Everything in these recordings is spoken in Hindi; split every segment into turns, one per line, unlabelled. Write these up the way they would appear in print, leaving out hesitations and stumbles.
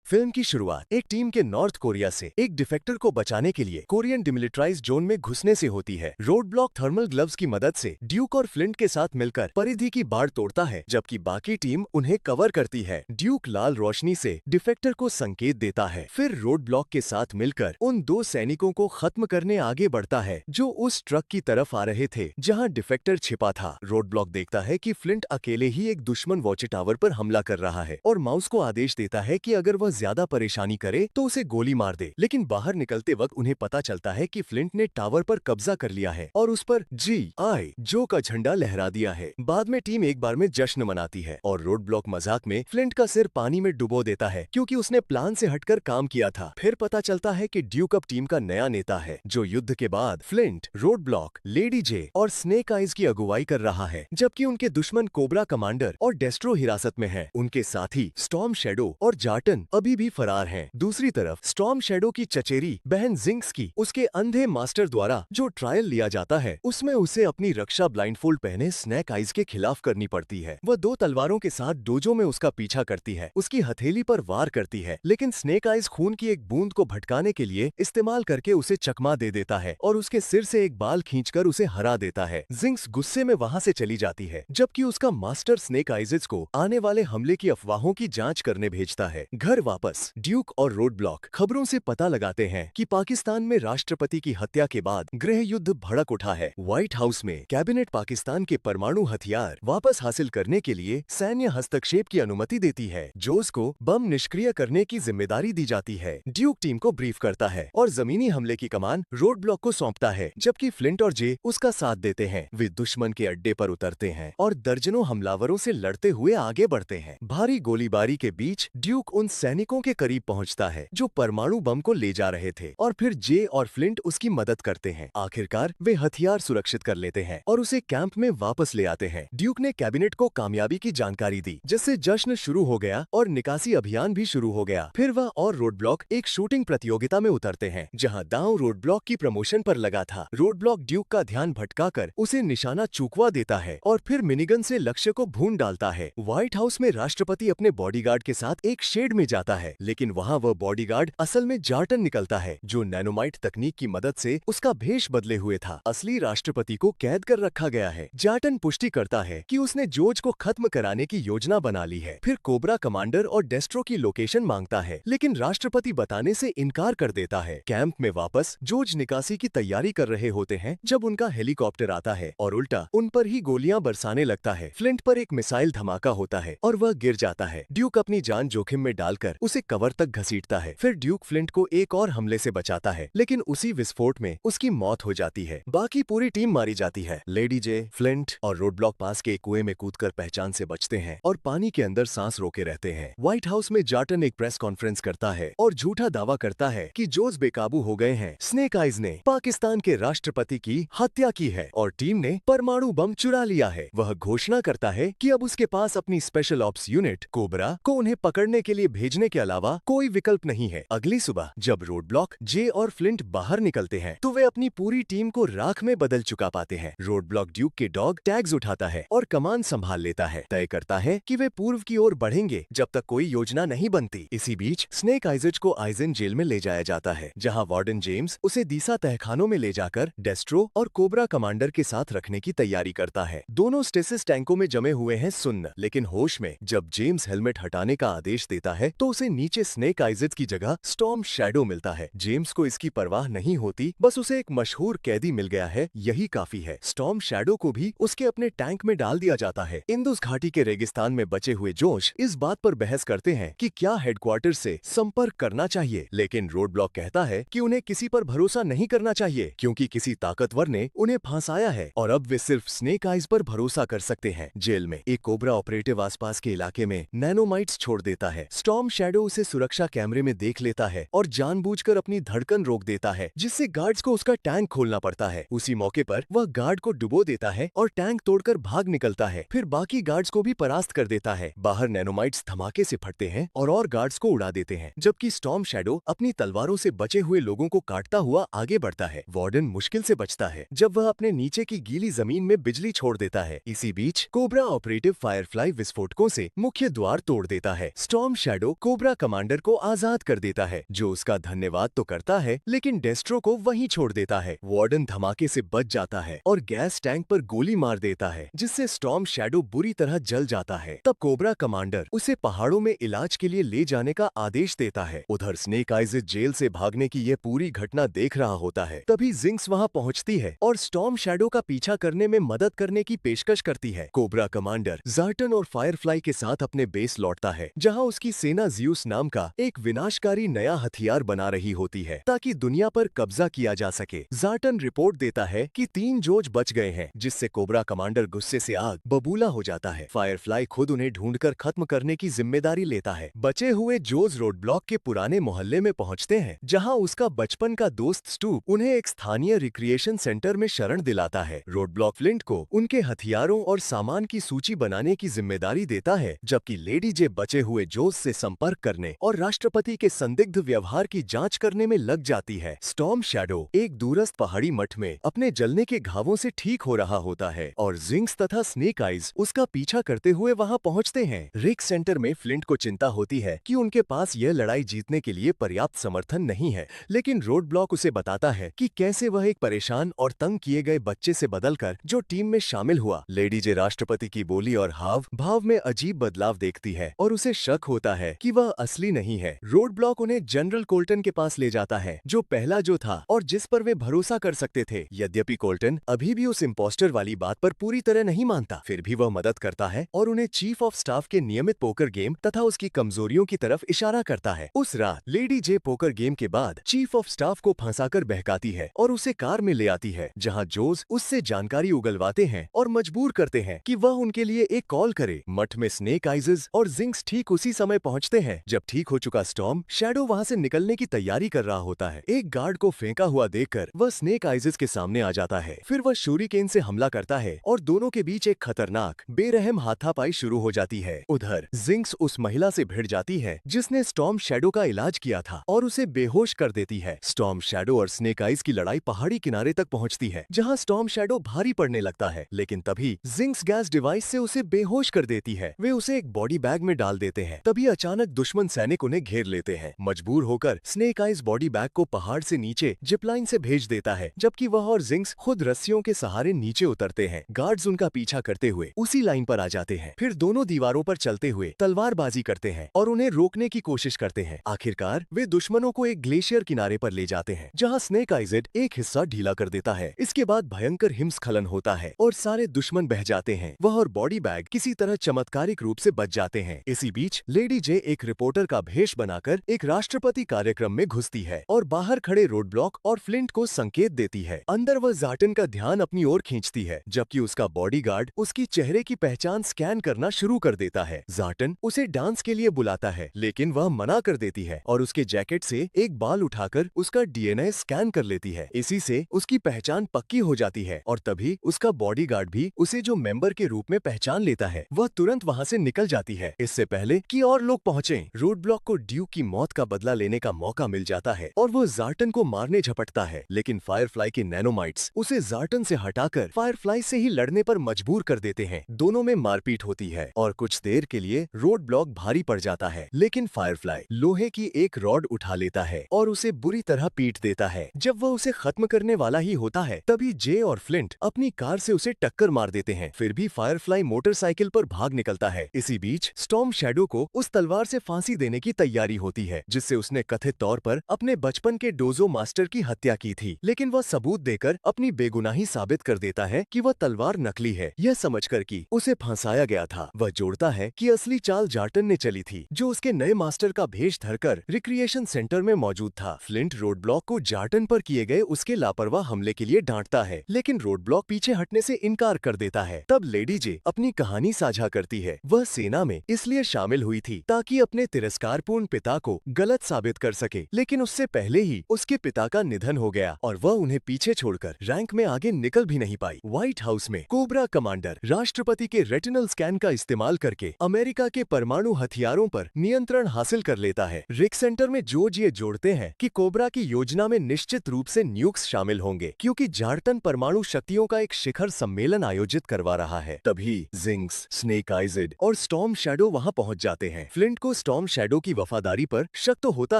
फिल्म की शुरुआत एक टीम के नॉर्थ कोरिया से एक डिफेक्टर को बचाने के लिए कोरियन डिमिलिटराइज्ड जोन में घुसने से होती है। रोड ब्लॉक थर्मल ग्लव्स की मदद से ड्यूक और फ्लिंट के साथ मिलकर परिधि की बाड़ तोड़ता है, जबकि बाकी टीम उन्हें कवर करती है। ड्यूक लाल रोशनी से डिफेक्टर को संकेत देता है, फिर रोड ब्लॉक के साथ मिलकर उन दो सैनिकों को खत्म करने आगे बढ़ता है जो उस ट्रक की तरफ आ रहे थे जहाँ डिफेक्टर छिपा था। रोड ब्लॉक देखता है कि फ्लिंट अकेले ही एक दुश्मन वॉच टावर पर हमला कर रहा है और माउस को आदेश देता है कि अगर वह ज्यादा परेशानी करे तो उसे गोली मार दे, लेकिन बाहर निकलते वक्त उन्हें पता चलता है कि फ्लिंट ने टावर पर कब्जा कर लिया है और उस पर GI जो का झंडा लहरा दिया है। बाद में टीम एक बार में जश्न मनाती है और रोड ब्लॉक मजाक में फ्लिंट का सिर पानी में डुबो देता है क्योंकि उसने प्लान से हटकर काम किया था। फिर पता चलता है कि ड्यूक अब टीम का नया नेता है जो युद्ध के बाद फ्लिंट, रोड ब्लॉक, लेडी जे और स्नेक आइज की अगुवाई कर रहा है, जबकि उनके दुश्मन कोबरा कमांडर और डेस्ट्रो हिरासत में है। उनके साथी स्टॉर्म शैडो और जार्टन अभी भी फरार हैं। दूसरी तरफ स्टॉर्म शैडो की चचेरी बहन जिंक्स की उसके अंधे मास्टर द्वारा जो ट्रायल लिया जाता है उसमें उसे अपनी रक्षा ब्लाइंडफोल्ड पहने स्नेक आइज के खिलाफ करनी पड़ती है। वह दो तलवारों के साथ डोजो में उसका पीछा करती है, उसकी हथेली पर वार करती है, लेकिन स्नेक आइज खून की एक बूंद को भटकाने के लिए इस्तेमाल करके उसे चकमा दे देता है और उसके सिर से एक बाल खींचकर उसे हरा देता है। जिंक्स गुस्से में वहां से चली जाती है, जबकि उसका मास्टर स्नेक आइजेस को आने वाले हमले की अफवाहों की जांच करने भेजता है। घर वापस ड्यूक और रोड ब्लॉक खबरों से पता लगाते हैं कि पाकिस्तान में राष्ट्रपति की हत्या के बाद गृह युद्ध भड़क उठा है। व्हाइट हाउस में कैबिनेट पाकिस्तान के परमाणु हथियार वापस हासिल करने के लिए सैन्य हस्तक्षेप की अनुमति देती है। जोस को बम निष्क्रिय करने की जिम्मेदारी दी जाती है। ड्यूक टीम को ब्रीफ करता है और जमीनी हमले की कमान रोड ब्लॉक को सौंपता है, जबकि फ्लिंट और जे उसका साथ देते हैं। वे दुश्मन के अड्डे पर उतरते हैं और दर्जनों हमलावरों से लड़ते हुए आगे बढ़ते हैं। भारी गोलीबारी के बीच ड्यूक उन सैनिकों के करीब पहुंचता है जो परमाणु बम को ले जा रहे थे और फिर जे और फ्लिंट उसकी मदद करते हैं। आखिरकार वे हथियार सुरक्षित कर लेते हैं और उसे कैंप में वापस ले आते हैं। ड्यूक ने कैबिनेट को कामयाबी की जानकारी दी, जिससे जश्न शुरू हो गया और निकासी अभियान भी शुरू हो गया। फिर वह और रोड ब्लॉक एक शूटिंग प्रतियोगिता में उतरते हैं जहां दांव रोड ब्लॉक की प्रमोशन पर लगा था। रोड ब्लॉक ड्यूक का ध्यान भटकाकर उसे निशाना चूकवा देता है और फिर मिनीगन से लक्ष्य को भून डालता है। व्हाइट हाउस में राष्ट्रपति अपने बॉडीगार्ड के साथ एक शेड में जाता है, लेकिन वहाँ वह बॉडीगार्ड असल में जार्टन निकलता है जो नैनोमाइट तकनीक की मदद से उसका भेष बदले हुए था। असली राष्ट्रपति को कैद कर रखा गया है। जार्टन पुष्टि करता है कि उसने जोज को खत्म कराने की योजना बना ली है। फिर कोबरा कमांडर और डेस्ट्रो की लोकेशन मांगता है, लेकिन राष्ट्रपति बताने से इनकार कर देता है। कैंप में वापस जोज निकासी की तैयारी कर रहे होते हैं जब उनका हेलीकॉप्टर आता है और उल्टा उन पर ही गोलियां बरसाने लगता है। फ्लिंट पर एक मिसाइल धमाका होता है और वह गिर जाता है। ड्यूक अपनी जान जोखिम में डालकर उसे कवर तक घसीटता है। फिर ड्यूक फ्लिंट को एक और हमले से बचाता है, लेकिन उसी विस्फोट में उसकी मौत हो जाती है। बाकी पूरी टीम मारी जाती है। लेडी जे, फ्लिंट और रोड ब्लॉक पास के एक कुएं में कूदकर पहचान से बचते हैं और पानी के अंदर सांस रोके रहते हैं। व्हाइट हाउस में जार्टन एक प्रेस कॉन्फ्रेंस करता है और झूठा दावा करता है कि जोज बेकाबू हो गए हैं। स्नेक आइज ने पाकिस्तान के राष्ट्रपति की हत्या की है और टीम ने परमाणु बम चुरा लिया है। वह घोषणा करता है कि अब उसके पास अपनी स्पेशल ऑप्स यूनिट कोबरा को उन्हें पकड़ने के लिए भेजने के अलावा कोई विकल्प नहीं है। अगली सुबह जब रोड ब्लॉक, जे और फ्लिंट बाहर निकलते हैं तो वे अपनी पूरी टीम को राख में बदल चुका पाते हैं। रोड ब्लॉक ड्यूक के डॉग टैग्स उठाता है और कमान संभाल लेता है। तय करता है कि वे पूर्व की ओर बढ़ेंगे जब तक कोई योजना नहीं बनती। इसी बीच स्नेक आइजेज को आइजन जेल में ले जाया जाता है, जहां वार्डन जेम्स उसे दीसा तहखानों में ले जाकर डेस्ट्रो और कोबरा कमांडर के साथ रखने की तैयारी करता है। दोनों स्टेसिस टैंकों में जमे हुए हैं सुन्न, लेकिन होश में। जब जेम्स हेलमेट हटाने का आदेश देता है तो उसे नीचे स्नेक आइजेज की जगह स्टॉर्म शैडो मिलता है। जेम्स को इसकी परवाह नहीं होती, बस उसे एक मशहूर कैदी मिल गया है, यही काफी है। स्टॉर्म शैडो को भी उसके अपने टैंक में डाल दिया जाता है। इंदुस घाटी के रेगिस्तान में बचे हुए जोश इस बात पर बहस करते हैं कि क्या हेडक्वार्टर से संपर्क करना चाहिए, लेकिन रोड ब्लॉक कहता है कि उन्हें किसी पर भरोसा नहीं करना चाहिए क्योंकि किसी ताकतवर ने उन्हें फंसाया है और अब वे सिर्फ स्नेक आइज पर भरोसा कर सकते हैं। जेल में एक कोबरा ऑपरेटिव आसपास के इलाके में नैनोमाइट्स छोड़ देता है। स्टॉर्म शैडो उसे सुरक्षा कैमरे में देख लेता है और जानबूझकर अपनी धड़कन रोक देता है, जिससे गार्ड्स को उसका टैंक खोलना पड़ता है। उसी मौके पर वह गार्ड को डुबो देता है और टैंक तोड़कर भाग निकलता है। फिर बाकी गार्ड्स को भी परास्त कर देता है। बाहर नैनोमाइट्स धमाके से फटते हैं और गार्ड्स को उड़ा देते हैं, जबकि स्टॉर्म शैडो अपनी तलवारों से बचे हुए लोगों को काटता हुआ आगे बढ़ता है। वार्डन मुश्किल से बचता है जब वह अपने नीचे की गीली जमीन में बिजली छोड़ देता है। इसी बीच कोबरा ऑपरेटिव फायरफ्लाई विस्फोटकों से मुख्य द्वार तोड़ देता है। स्टॉर्म शैडो कोबरा कमांडर को आजाद कर देता है, जो उसका धन्यवाद तो करता है लेकिन डेस्ट्रो को वहीं छोड़ देता है। वार्डन धमाके से बच जाता है और गैस टैंक पर गोली मार देता है, जिससे स्टॉर्म शैडो बुरी तरह जल जाता है। तब कोबरा कमांडर उसे पहाड़ों में इलाज के लिए ले जाने का आदेश देता है। उधर स्नेक आइज जेल से भागने की यह पूरी घटना देख रहा होता है। तभी जिंक्स वहां पहुंचती है और स्टॉर्म शैडो का पीछा करने में मदद करने की पेशकश करती है। कोबरा कमांडर ज़ार्टन और फायरफ्लाई के साथ अपने बेस लौटता है, जहां उसकी सेना ज़्यूस नाम का एक विनाशकारी नया हथियार बना रही होती है ताकि दुनिया पर कब्जा किया जा सके। ज़ार्टन रिपोर्ट देता है कि 3 जोज बच गए हैं, जिससे कोबरा कमांडर गुस्से से आग बबूला हो जाता है। फायरफ्लाई खुद उन्हें ढूंढकर खत्म करने की जिम्मेदारी लेता है। बचे हुए जोज रोड ब्लॉक के पुराने मोहल्ले में पहुंचते हैं, जहां उसका बचपन का दोस्त स्टू उन्हें एक स्थानीय रिक्रिएशन सेंटर में शरण दिलाता है। रोड ब्लॉक फ्लिंट को उनके हथियारों और सामान की सूची बनाने की जिम्मेदारी देता है, जबकि लेडी जे बचे हुए जोज से संपर्क करने और राष्ट्रपति के संदिग्ध व्यवहार की जांच करने में लग जाती है। स्टॉर्म शैडो एक दूरस्थ पहाड़ी मठ में अपने जलने के घावों से ठीक हो रहा होता है और जिंक्स तथा स्नेक आइज उसका पीछा करते हुए वहां पहुंचते हैं। रिक सेंटर में फ्लिंट को चिंता होती है कि उनके पास यह लड़ाई जीतने के लिए पर्याप्त समर्थन नहीं है, लेकिन रोड ब्लॉक उसे बताता है कि कैसे वह एक परेशान और तंग किए गए बच्चे से बदलकर जो टीम में शामिल हुआ। लेडी जे राष्ट्रपति की बोली और हाव भाव में अजीब बदलाव देखती है और उसे शक होता है कि वह असली नहीं है। रोड ब्लॉक उन्हें जनरल कोल्टन के पास ले जाता है, जो पहला जो था और जिस पर वे भरोसा कर सकते थे। यद्यपि कोल्टन अभी भी उस इम्पोस्टर वाली बात पर पूरी तरह नहीं मानता, फिर भी वह मदद करता है और उन्हें चीफ ऑफ स्टाफ के नियमित पोकर गेम तथा उसकी कमजोरियों की तरफ इशारा करता है। उस रात लेडी जे पोकर गेम के बाद चीफ ऑफ स्टाफ को फंसाकर बहकाती है और उसे कार में ले आती है, जहां जोज उससे जानकारी उगलवाते हैं और मजबूर करते हैं कि वह उनके लिए एक कॉल करे। मठ में स्नेक आइजेस और जिंक्स ठीक उसी समय पहुंचते हैं जब ठीक हो चुका स्टॉर्म शैडो वहां से निकलने की तैयारी कर रहा होता है। एक गार्ड को फेंका हुआ देखकर वह स्नेक आइजेस के सामने आ जाता है। फिर वह शूरिकेन से हमला करता है और दोनों के बीच एक खतरनाक बेरहम हाथापाई शुरू हो जाती है। उधर जिंक्स उस महिला से भिड़ जाती है जिसने स्टॉर्म शैडो का इलाज किया था और उसे बेहोश कर देती है। स्टॉर्म शैडो और स्नेक आइज की लड़ाई पहाड़ी किनारे तक पहुंचती है, जहां स्टॉर्म शैडो भारी पड़ने लगता है, लेकिन तभी जिंक्स गैस डिवाइस से उसे बेहोश कर देती है। वे उसे एक बॉडी बैग में डाल देते हैं। तभी अचानक दुश्मन सैनिक उन्हें घेर लेते हैं। मजबूर होकर स्नेक आइज बॉडी बैग को पहाड़ से नीचे जिपलाइन से भेज देता है, जबकि वह और जिंक्स खुद रस्सियों के सहारे नीचे उतरते हैं। गार्ड्स उनका पीछा करते हुए उसी लाइन पर आ जाते हैं। फिर दोनों दीवारों पर चलते हुए तलवारबाजी करते हैं और उन्हें रोकने की कोशिश करते हैं। आखिरकार वे दुश्मनों को एक ग्लेशियर किनारे पर ले जाते हैं, जहां स्नेक आइजेड एक हिस्सा ढीला कर देता है। इसके बाद भयंकर हिमस्खलन होता है और सारे दुश्मन बह जाते हैं। वह और बॉडी बैग किसी तरह चमत्कारिक रूप से बच जाते हैं। इसी बीच लेडी जे एक रिपोर्टर का भेष बनाकर एक राष्ट्रपति कार्यक्रम में घुसती है और बाहर खड़े रोड ब्लॉक और फ्लिंट को संकेत देती है। अंदर वह ज़ार्टन का ध्यान अपनी ओर खींचती है, जबकि उसका बॉडीगार्ड उसकी चेहरे की पहचान स्कैन करना शुरू कर देता है। ज़ार्टन उसे डांस के लिए बुलाता है, लेकिन वह मना कर देती है और उसके जैकेट से एक बाल उठाकर उसका डीएनए स्कैन कर लेती है। इसी से उसकी पहचान पक्की हो जाती है और तभी उसका बॉडीगार्ड भी उसे जो मेंबर के रूप में पहचान लेता है। वह तुरंत वहां से निकल जाती है, इससे पहले कि और लोग पहुंचे। रोड ब्लॉक को ड्यूक की मौत का बदला लेने का मौका मिल जाता है और वो ज़ार्टन को मारने झपटता है, लेकिन फायरफ्लाई के नैनोमाइट्स उसे ज़ार्टन से हटाकर फायरफ्लाई से ही लड़ने पर मजबूर कर देते हैं। दोनों में मारपीट होती है और कुछ देर के लिए रोड ब्लॉक भारी पड़ जाता है, लेकिन फायरफ्लाई लोहे की एक रॉड उठा लेता है और उसे बुरी तरह पीट देता है। जब वह उसे खत्म करने वाला ही होता है, तभी जे और फ्लिंट अपनी कार से उसे टक्कर मार देते हैं। फिर भी फायरफ्लाई मोटरसाइकिल पर भाग निकलता है। इसी बीच स्टॉर्म शैडो को उस तलवार से फांसी देने की तैयारी होती है, जिससे उसने कथित तौर पर अपने बचपन के डोजो मास्टर की हत्या की थी, लेकिन वह सबूत देकर अपनी बेगुनाही साबित कर देता है कि वह तलवार नकली है, यह समझकर कि उसे फंसाया गया था। वह जोड़ता है कि असली चाल ज़ार्टन ने चली थी, जो उसके नए मास्टर का भेष धरकर रिक्रिएशन सेंटर में मौजूद था। फ्लिंट रोड ब्लॉक को ज़ार्टन पर किए गए उसके लापरवाह हमले के लिए डांटता है, लेकिन रोड ब्लॉक पीछे हटने से इनकार कर देता है। तब लेडी जे अपनी कहानी साझा करती है। वह सेना में इसलिए शामिल हुई थी ताकि अपनी अपने तिरस्कारपूर्ण पिता को गलत साबित कर सके, लेकिन उससे पहले ही उसके पिता का निधन हो गया और वह उन्हें पीछे छोड़कर रैंक में आगे निकल भी नहीं पाई। व्हाइट हाउस में कोबरा कमांडर राष्ट्रपति के रेटिनल स्कैन का इस्तेमाल करके अमेरिका के परमाणु हथियारों पर नियंत्रण हासिल कर लेता है। रिक सेंटर में जॉर्ज ये जोड़ते हैं कि कोबरा की योजना में निश्चित रूप से न्यूक्स शामिल होंगे, क्योंकि जार्टन परमाणु शक्तियों का एक शिखर सम्मेलन आयोजित करवा रहा है। तभी जिंक्स, स्नेक आइज़ और स्टॉर्म शैडो वहां पहुंच जाते हैं। फ्लिंट को स्टॉर्म शैडो की वफादारी पर शक तो होता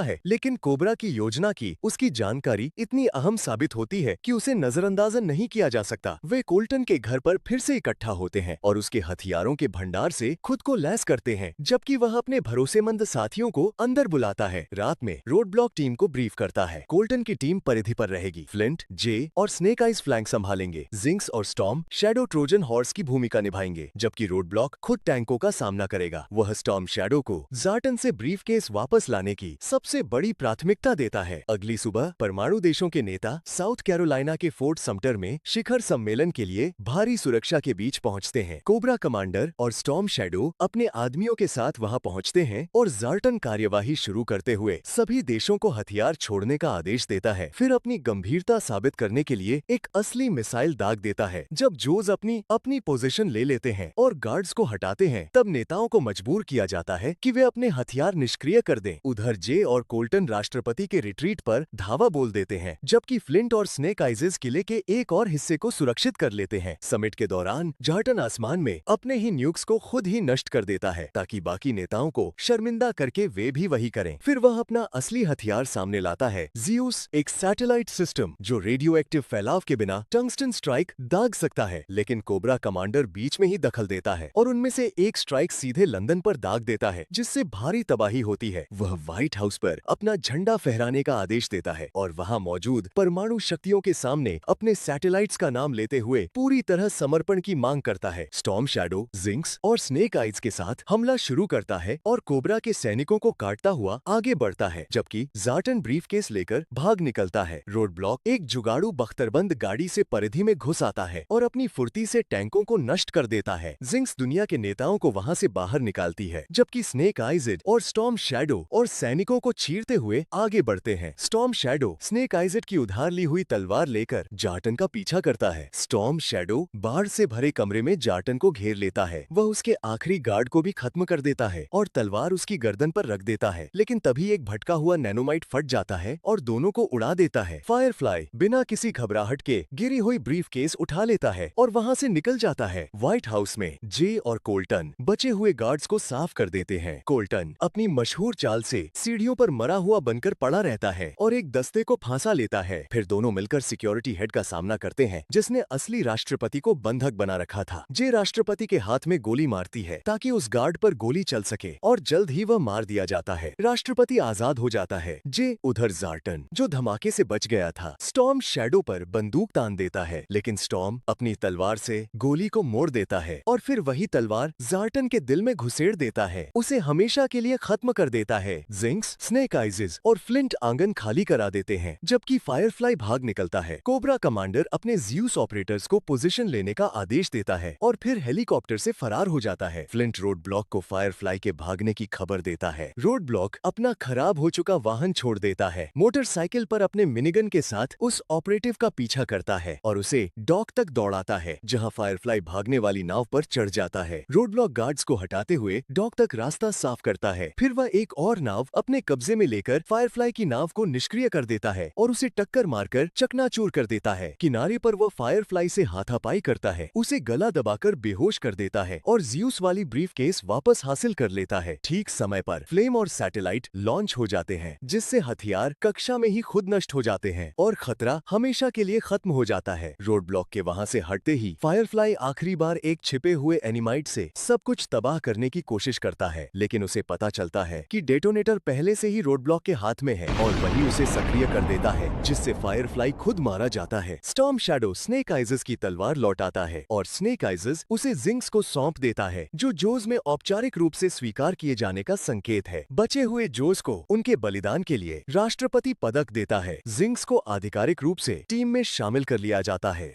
है, लेकिन कोबरा की योजना की उसकी जानकारी इतनी अहम साबित होती है कि उसे नजरअंदाज नहीं किया जा सकता। वे कोल्टन के घर पर फिर से इकट्ठा होते हैं और उसके हथियारों के भंडार से खुद को लैस करते हैं, जबकि वह अपने भरोसेमंद साथियों को अंदर बुलाता है। रात में रोड ब्लॉक टीम को ब्रीफ करता है। कोल्टन की टीम परिधि पर रहेगी। फ्लिंट, जे और स्नेक आइज फ्लैंक संभालेंगे। जिंक्स और स्टॉर्म शैडो ट्रोजन हॉर्स की भूमिका निभाएंगे, जबकि रोड ब्लॉक खुद टैंकों का सामना करेगा। वह स्टॉर्म शैडो को जार्टन से ब्रीफ केस वापस लाने की सबसे बड़ी प्राथमिकता देता है। अगली सुबह परमाणु देशों के नेता साउथ कैरोलिना के फोर्ट समटर में शिखर सम्मेलन के लिए भारी सुरक्षा के बीच पहुंचते हैं। कोबरा कमांडर और स्टॉर्म शैडो अपने आदमियों के साथ वहां पहुंचते हैं और जार्टन कार्यवाही शुरू करते हुए सभी देशों को हथियार छोड़ने का आदेश देता है। फिर अपनी गंभीरता साबित करने के लिए एक असली मिसाइल दाग देता है। जब जोज अपनी पोजीशन ले लेते हैं और गार्ड्स को हटाते हैं, तब नेताओं को मजबूर किया जाता है कि वे अपने हथियार निष्क्रिय कर दें। उधर जे और कोल्टन राष्ट्रपति के रिट्रीट पर धावा बोल देते हैं, जबकि फ्लिंट और स्नेक आइजेस किले के एक और हिस्से को सुरक्षित कर लेते हैं। समिट के दौरान जार्टन आसमान में अपने ही न्यूक्स को खुद ही नष्ट कर देता है, ताकि बाकी नेताओं को शर्मिंदा करके वे भी वही करें। फिर वह अपना असली हथियार सामने लाता है, ज़ीउस, एक सैटेलाइट सिस्टम जो रेडियो एक्टिव फैलाव के बिना टंगस्टन स्ट्राइक दाग सकता है। लेकिन कोबरा कमांडर बीच में ही दखल देता है और उनमें से एक स्ट्राइक सीधे लंदन पर दाग देता है, जिससे भारी तबाही होती है। वह व्हाइट हाउस पर अपना झंडा फहराने का आदेश देता है और वहां मौजूद परमाणु शक्तियों के सामने अपने सैटेलाइट्स का नाम लेते हुए पूरी तरह समर्पण की मांग करता है। स्टॉर्म शैडो, जिंक्स और स्नेक आइज के साथ हमला शुरू करता है और कोबरा के सैनिकों को काटता हुआ आगे बढ़ता है, जबकि जार्टन ब्रीफकेस लेकर भाग निकलता है। रोड ब्लॉक एक जुगाड़ू बख्तरबंद गाड़ी से परिधि में घुस आता है और अपनी फुर्ती से टैंकों को नष्ट कर देता है। जिंक्स दुनिया के नेताओं को वहां से बाहर निकालती है, जबकि स्नेक आइज़ और स्टॉर्म शैडो और सैनिकों को चीरते हुए आगे बढ़ते हैं। स्टॉर्म शैडो स्नेक आइज़ की उधार ली हुई तलवार लेकर जार्टन का पीछा करता है। स्टॉर्म शैडो बाढ़ से भरे कमरे में जार्टन को घेर लेता है। वह उसके आखिरी गार्ड को भी खत्म कर देता है और तलवार उसकी गर्दन पर रख देता है, लेकिन तभी एक भटका हुआ नैनोमाइट फट जाता है और दोनों को उड़ा देता है। फायरफ्लाई बिना किसी घबराहट के गिरी हुई ब्रीफकेस उठा लेता है और वहां से निकल जाता है। व्हाइट हाउस में जे और कोल्टन बचे हुए गार्ड्स को साफ कर देते हैं। कोल्टन अपनी मशहूर चाल से सीढ़ियों पर मरा हुआ बनकर पड़ा रहता है और एक दस्ते को फांसा लेता है। फिर दोनों मिलकर सिक्योरिटी हेड का सामना करते हैं, जिसने असली राष्ट्रपति को बंधक बना रखा था। जे राष्ट्रपति के हाथ में गोली मारती है ताकि उस गार्ड पर गोली चल सके और जल्द ही वह मार दिया जाता है। राष्ट्रपति आजाद हो जाता है। जे उधर जार्टन, जो धमाके से बच गया था, स्टॉर्म शैडो पर बंदूक तान देता है, लेकिन स्टॉर्म अपनी तलवार से गोली को मोड़ देता है और फिर वही तलवार जार्टन के दिल में घुसेड़ देता है, उसे हमेशा के लिए खत्म कर देता है। जिंक्स, स्नेक आइज़ और फ्लिंट आंगन खाली करा देते हैं, जबकि फायरफ्लाई भाग निकलता है। कोबरा कमांडर अपने ज़ीउस ऑपरेटर्स को पोजीशन लेने का आदेश देता है और फिर हेलीकॉप्टर से फरार हो जाता है। फ्लिंट रोड ब्लॉक को फायरफ्लाई के भागने की खबर देता है। रोड ब्लॉक अपना खराब हो चुका वाहन छोड़ देता है, मोटरसाइकिल पर अपने मिनीगन के साथ उस ऑपरेटिव का पीछा करता है और उसे डॉक तक दौड़ाता है, जहां फायरफ्लाई भागने वाली नाव पर चढ़ जाता है। रोड ब्लॉक गार्ड्स को हटाते हुए डॉक तक रास्ता साफ करता है। फिर वह एक और नाव अपने कब्जे में लेकर फायरफ्लाई की नाव को निष्क्रिय कर देता है और उसे टक्कर मारकर चकनाचूर कर देता है। किनारे पर वह फायरफ्लाई से हाथापाई करता है, उसे गला दबाकर बेहोश कर देता है और ज़ीउस वाली ब्रीफकेस वापस हासिल कर लेता है। ठीक समय पर फ्लेम और सैटेलाइट लॉन्च हो जाते हैं, जिससे हथियार कक्षा में ही खुद नष्ट हो जाते हैं और खतरा हमेशा के लिए खत्म हो जाता है। रोड ब्लॉक के वहां से हटते ही फायरफ्लाई आखिरी बार एक छिपे हुए एनिमाइट से सब कुछ तबाह करने की कोशिश करता है, लेकिन उसे पता चलता है कि डेटोनेटर पहले से ही रोड ब्लॉक के हाथ में है और वही उसे सक्रिय कर देता है, जिससे फायरफ्लाई खुद मारा जाता है। स्टॉर्म शैडो स्नेक आइज़ की तलवार लौटाता है और स्नेक आइज़ उसे जिंक्स को सौंप देता है, जो जोज में औपचारिक रूप से स्वीकार किए जाने का संकेत है। बचे हुए जोज को उनके बलिदान के लिए राष्ट्रपति पदक देता है। जिंक्स को आधिकारिक रूप से टीम में शामिल कर लिया जाता है।